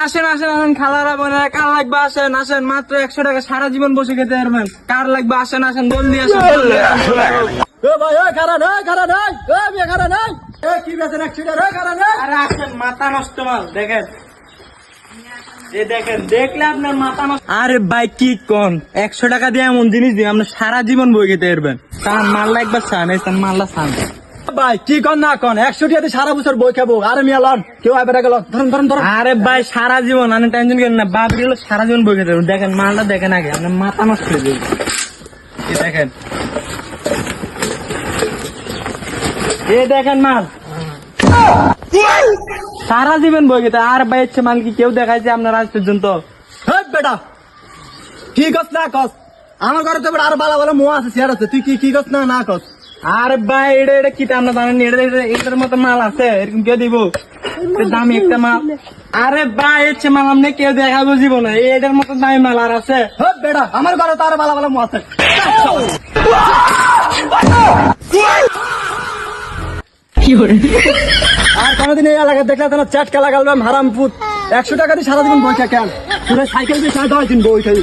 আসেন আসেন আসেন খালারা বোনেরা, কার লাগবে আসেন আসেন, মাত্র 100 টাকা সারা জীবন বসে খেতে পারবেন। কার লাগবে আসেন আসেন, জলদি আসেন জলদি আসেন। ভাই ওই কারণ ওই কারণ ওই ওই কারণ ওই কি বেচেন 100 টাকা ওই কারণ ওই আরে আসেন, মাথা নষ্ট মাল দেখেন, এই দেখেন, দেখলে আপনার মাথা নষ্ট। আরে ভাই কি কোন, 100 টাকা দিয়ে এমন জিনিস দিয়ে আপনি সারা জীবন বই খেতে পারবেন। তার মাল একবার চান, এই চান মাল্লা চান। ভাই কি কোন না কোন 100 টাকা দিয়ে সারা বছর বই খাবো। আরে মিয়া লন কেউ আইবে গেল ধরুন ধরুন ধরুন। আরে ভাই সারা জীবন আমি টেনশন করেন না, বাপ গেল সারা জীবন বই খেতে পারবেন। দেখেন মালটা দেখেন আগে, আপনার মাথা নষ্ট হয়ে যাবে। এই দেখেন, এই দেখেন মাল সারা জীবন বই খেতে। আর ভাই হচ্ছে মাল কি কেউ দেখাইছে আপনার আজ পর্যন্ত? হেই বেটা কি কস না কস, আমার ঘরে তো আর বালা বালা মোয়া আছে চেয়ার আছে, তুই কি কি কস না না কস। আরে ভাই এটা এটা কি আমরা জানেন, এটার মতো মাল আছে এরকম কেউ দিব? দামি একটা মাল। আরে ভাই হচ্ছে মাল আপনি কেউ দেখাবো জীবনে, এটার মতো দামি মাল আর আছে? হেই বেটা আমার ঘরে তো আর বালা বালা মোয়া আছে। আর কোনদিন এই এলাকায় দেখলে তো চাটকা লাগালাম হারাম পুত। 100 টাকা দিয়ে সারা জীবন বই খা কেন? তোরা সাইকেল দিয়ে 10 দিন বই খাই।